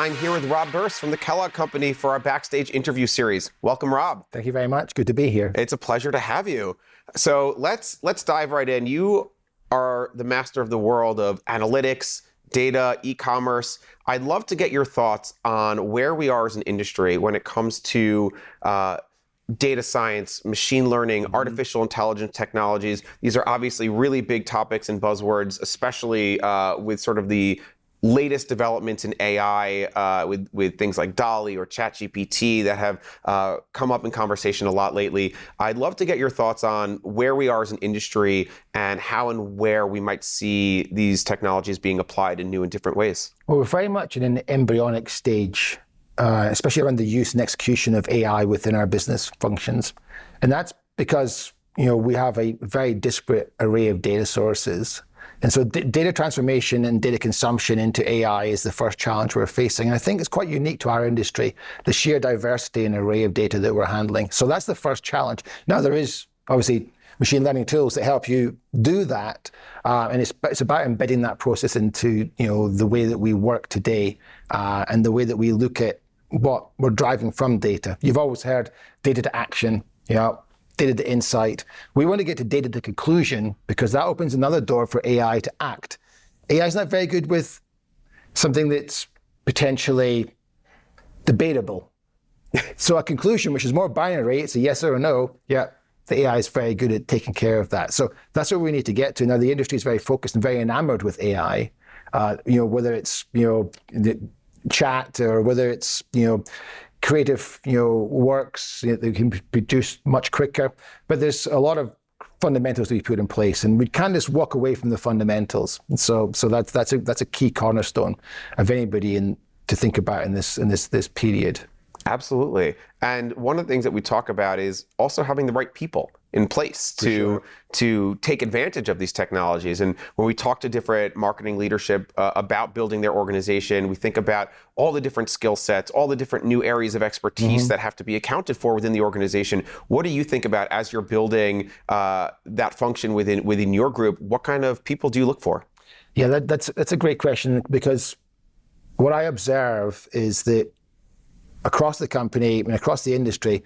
I'm here with Rob Birse from the Kellogg Company for our Backstage interview series. Welcome, Rob. Thank you very much. Good to be here. It's a pleasure to have you. So let's dive right in. You are the master of the world of analytics, data, e-commerce. I'd love to get your thoughts on where we are as an industry when it comes to data science, machine learning, artificial intelligence technologies. These are obviously really big topics and buzzwords, especially with sort of the latest developments in AI with things like DALL-E or ChatGPT that have come up in conversation a lot lately. I'd love to get your thoughts on where we are as an industry and how and where we might see these technologies being applied in new and different ways. Well, we're very much in an embryonic stage, especially around the use and execution of AI within our business functions. And that's because we have a very disparate array of data sources. And so data transformation and data consumption into AI is the first challenge we're facing. And I think it's quite unique to our industry, the sheer diversity and array of data that we're handling. So that's the first challenge. Now, there is obviously machine learning tools that help you do that. And it's about embedding that process into the way that we work today and the way that we look at what we're driving from data. You've always heard data to action, data to insight. We want to get to data to conclusion because that opens another door for AI to act. AI is not very good with something that's potentially debatable. So a conclusion, which is more binary, it's a yes or a no, the AI is very good at taking care of that. So that's what we need to get to. Now, the industry is very focused and very enamored with AI, whether it's, the chat or whether it's, creative, works that can be produced much quicker. But there's a lot of fundamentals to be put in place, and we can't just walk away from the fundamentals. And so that's a key cornerstone of anybody to think about in this period. Absolutely. And one of the things that we talk about is also having the right people in place to take advantage of these technologies. And when we talk to different marketing leadership about building their organization, we think about all the different skill sets, all the different new areas of expertise that have to be accounted for within the organization. What do you think about as you're building that function within your group? What kind of people do you look for? Yeah, that's a great question, because what I observe is that across the company and across the industry,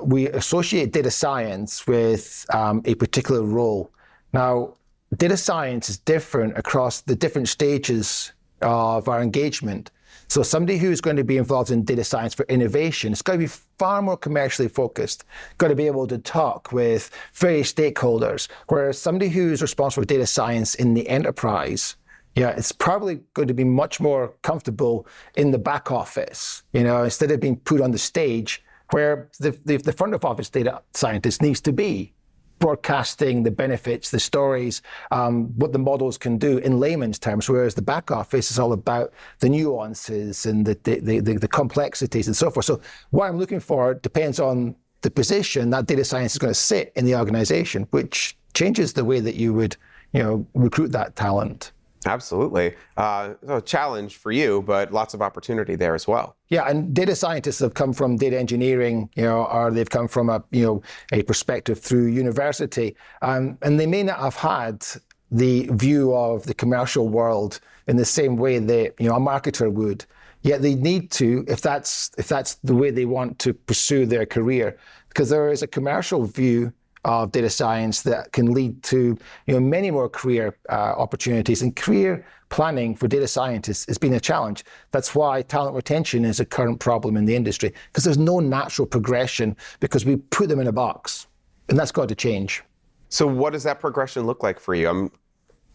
we associate data science with a particular role. Now, data science is different across the different stages of our engagement. So somebody who's going to be involved in data science for innovation, it's got to be far more commercially focused, got to be able to talk with various stakeholders, whereas somebody who's responsible for data science in the enterprise, it's probably going to be much more comfortable in the back office, instead of being put on the stage where the front of office data scientist needs to be, broadcasting the benefits, the stories, what the models can do in layman's terms, whereas the back office is all about the nuances and the complexities and so forth. So what I'm looking for depends on the position that data science is going to sit in the organization, which changes the way that you would recruit that talent. Absolutely. A challenge for you, but lots of opportunity there as well. Yeah, and data scientists have come from data engineering, or they've come from a perspective through university, and they may not have had the view of the commercial world in the same way that a marketer would. Yet they need to, if that's the way they want to pursue their career, because there is a commercial view of data science that can lead to many more career opportunities, and career planning for data scientists has been a challenge. That's why talent retention is a current problem in the industry, because there's no natural progression because we put them in a box, and that's got to change. So what does that progression look like for you? I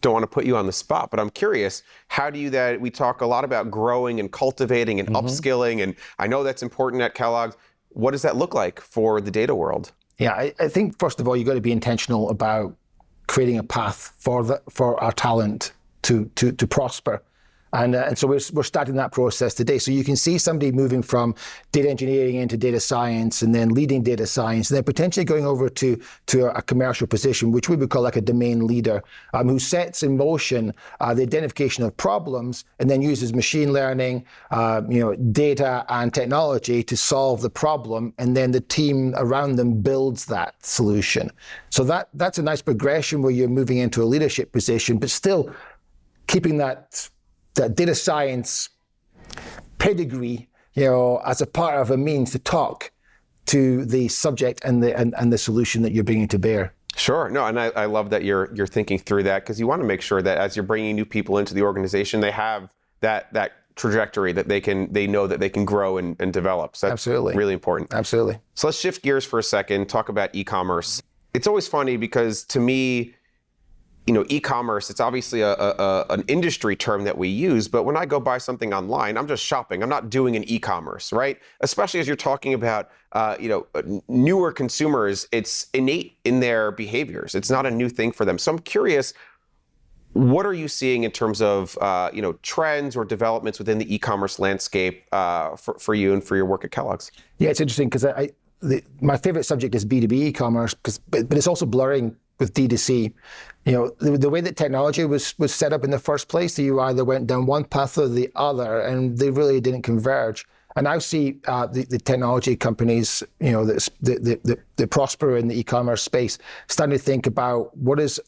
don't want to put you on the spot, but I'm curious, how do you we talk a lot about growing and cultivating and upskilling, and I know that's important at Kellogg. What does that look like for the data world? Yeah, I think first of all, you've got to be intentional about creating a path for our talent to prosper. And so we're starting that process today. So you can see somebody moving from data engineering into data science, and then leading data science, and then potentially going over to a commercial position, which we would call like a domain leader, who sets in motion the identification of problems and then uses machine learning, data and technology to solve the problem, and then the team around them builds that solution. So that's a nice progression where you're moving into a leadership position, but still keeping that data science pedigree, as a part of a means to talk to the subject and the solution that you're bringing to bear. Sure. No, and I love that you're thinking through that, because you want to make sure that as you're bringing new people into the organization, they have that trajectory that they know that they can grow and develop. So that's Absolutely. really important. Absolutely. So let's shift gears for a second, talk about e-commerce. It's always funny because to me, e-commerce, it's obviously an industry term that we use, but when I go buy something online, I'm just shopping. I'm not doing an e-commerce, right? Especially as you're talking about, newer consumers, it's innate in their behaviors. It's not a new thing for them. So I'm curious, what are you seeing in terms of, trends or developments within the e-commerce landscape for you and for your work at Kellogg's? Yeah, it's interesting because my favorite subject is B2B e-commerce, but it's also blurring with D2C. The way that technology was set up in the first place, you either went down one path or the other, and they really didn't converge. And I see the technology companies, that prosper in the e-commerce space, starting to think about what does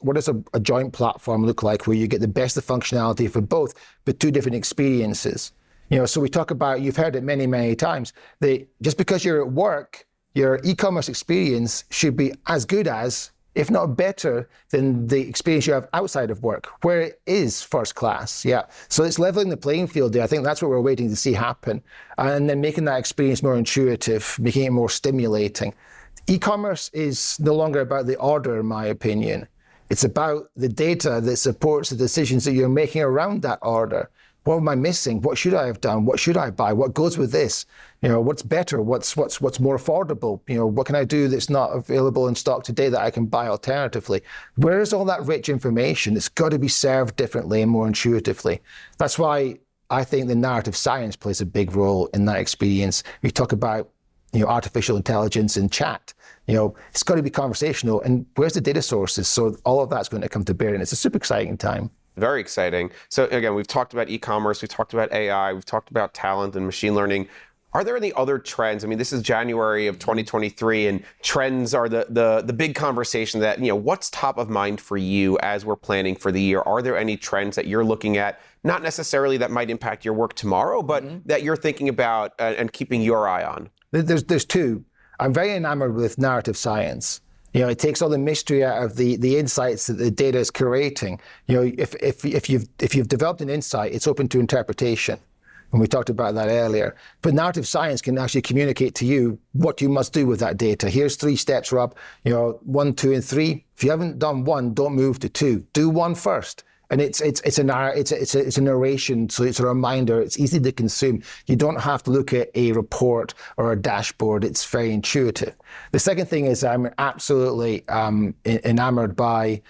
a joint platform look like, where you get the best of functionality for both, but two different experiences. So we talk about, you've heard it many, many times, just because you're at work, your e-commerce experience should be as good as, if not better than, the experience you have outside of work, where it is first class. Yeah. So it's leveling the playing field there. I think that's what we're waiting to see happen. And then making that experience more intuitive, making it more stimulating. E-commerce is no longer about the order, in my opinion. It's about the data that supports the decisions that you're making around that order. What am I missing? What should I have done? What should I buy? What goes with this? What's better? What's more affordable? What can I do that's not available in stock today that I can buy alternatively? Where is all that rich information? It's got to be served differently and more intuitively. That's why I think the narrative science plays a big role in that experience. We talk about artificial intelligence and chat. It's got to be conversational. And where's the data sources? So all of that's going to come to bear, and it's a super exciting time. Very exciting. So again, we've talked about e-commerce, we've talked about AI, we've talked about talent and machine learning. Are there any other trends? I mean, this is January of 2023, and trends are the big conversation that, what's top of mind for you as we're planning for the year? Are there any trends that you're looking at, not necessarily that might impact your work tomorrow, but that you're thinking about and keeping your eye on? There's two. I'm very enamored with narrative science. It takes all the mystery out of the insights that the data is curating. If you've developed an insight, it's open to interpretation. And we talked about that earlier. But narrative science can actually communicate to you what you must do with that data. Here's 3 steps, Rob. 1, 2, and 3. If you haven't done 1, don't move to 2. Do 1 first. And it's a narration, so it's a reminder. It's easy to consume. You don't have to look at a report or a dashboard. It's very intuitive. The second thing is I'm absolutely enamored by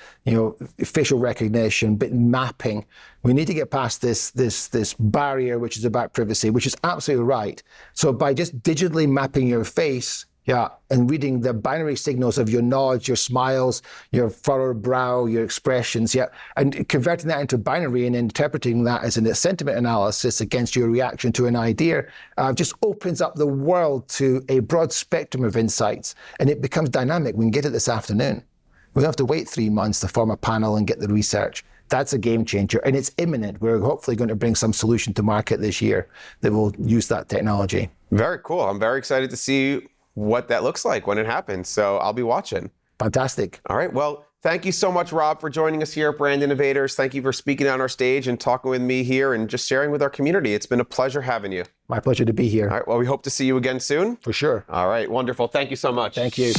facial recognition, but mapping. We need to get past this barrier, which is about privacy, which is absolutely right. So by just digitally mapping your face, and reading the binary signals of your nods, your smiles, your furrowed brow, your expressions, and converting that into binary and interpreting that as a sentiment analysis against your reaction to an idea, just opens up the world to a broad spectrum of insights, and it becomes dynamic. We can get it this afternoon. We don't have to wait 3 months to form a panel and get the research. That's a game changer, and it's imminent. We're hopefully going to bring some solution to market this year that will use that technology. Very cool. I'm very excited to see what that looks like when it happens. So I'll be watching. Fantastic. All right. Well, thank you so much, Rob, for joining us here at Brand Innovators. Thank you for speaking on our stage and talking with me here and just sharing with our community. It's been a pleasure having you. My pleasure to be here. All right. Well, we hope to see you again soon. For sure. All right. Wonderful. Thank you so much. Thank you.